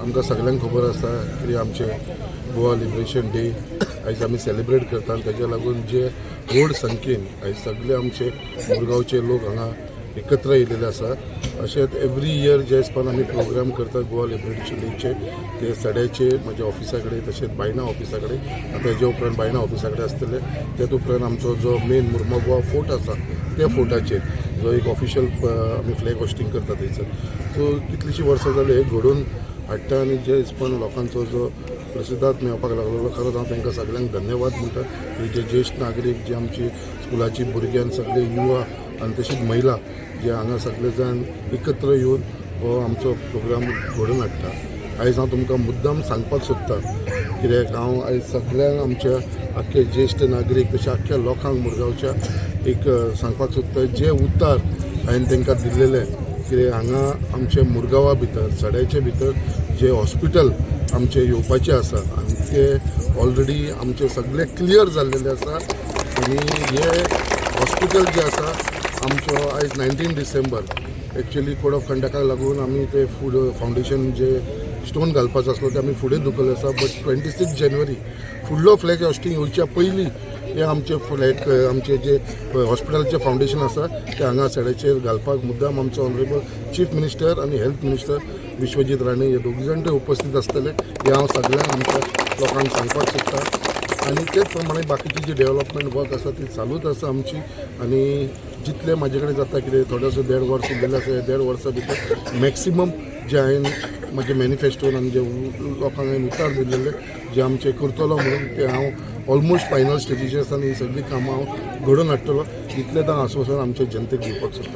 आमकां सगळ्यांक खबर आसा की आमचे गोवा लिबरेशन डे आयज आमी सेलिब्रेट करता आनी ताच्या लागून जे व्हड संख्येन आयज सगळे आमचे मुरगांवचे लोक हांगा एकत्र येयलेले आसा. अशेंच एवरी इयर जे हिसपान आमी प्रोग्राम करता गोवा लिबरेशन डेचे ते सड्याचे म्हज्या ऑफिसा कडेन तशेंच बायना ऑफिसा कडेन. आतां हेजे उपरांत बायना ऑफिसा कडेन आसतले. ते उपरांत आमचो जो मेन मुर्मुगांव फोर्ट आसा त्या फोर्टाचेर जो एक ऑफिशियल आमी फ्लॅग होस्टिंग करता थंयसर. सो कितलींशीं वर्सां जाली हे घडोवन हाडटा आनी जे हिसपान लोकांचो जो प्रसिद्धात मेळपाक लागलो खरोच हांव तांकां सगळ्यांक धन्यवाद म्हणटा. जे ज्येश्ठ नागरीक जे आमची स्कुलाची भुरगीं आनी सगळे युवा आनी तशीच महिला जे हांगा सगळे जाण एकत्र येवन हो आमचो प्रोग्राम घडोवन हाडटा. आयज हांव तुमकां मुद्दाम सांगपाक सोदतां कित्याक हांव आयज सगळ्यांक आमच्या आख्खे ज्येश्ठ नागरीक तशें आख्ख्या लोकांक मुरगांवच्या एक सांगपाक सोदता जे उतार हांवें तांकां दिल्लेले कित्याक हांगा आमचे मुरगांवा भितर सड्याचे भितर जे हॉस्पिटल आमचे येवपाचे आसा आनी ते ऑलरेडी आमचे सगळे क्लियर जाल्लेले आसा. आनी हे हॉस्पिटल जे आसा आमचो आयज 19 डिसेंबर एक्चुअली कोड ऑफ कंडक्टाक लागून आमी ते फूड फावंडेशन जे स्टोन घालपाचो आसलो ते आमी फुडें धुकले आसा. बट 26 जानेवारी फुडलो फ्लॅग होस्टिंग येवच्या पयलीं हे आमचे फ्लॅग आमचे जे हॉस्पिटलाचें फावंडेशन आसा ते हांगा सड्याचेर घालपाक मुद्दाम आमचो ऑनरेबल चीफ मिनिस्टर आनी हेल्थ मिनिस्टर विश्वजीत राणे हे दोग जाण ते उपस्थित आसतले हे हांव सगळ्यांक आमच्या लोकांक सांगपाक सोदतां. आनी तेच प्रमाणे बाकीची जी डेव्हलपमेंट वर्क आसा ती चालूच आसा आमची. आनी जितले म्हाजे कडेन जाता कितें थोडेसो 1.5 वर्स उरलेले आसा. 1.5 वर्सां भितर मॅक्सिमम जे हांवें म्हाजे मॅनिफेस्टोन आनी जे लोकांक हांवें उतार दिल्लेले जे आमचे करतलो म्हणून ते हांव ऑलमोस्ट फायनल स्टेजीचेर आसा आनी ही सगळीं कामां हांव घडोवन हाडटलो. इतलें हांव आश्वासन आमच्या जनतेक दिवपाक सोदतां.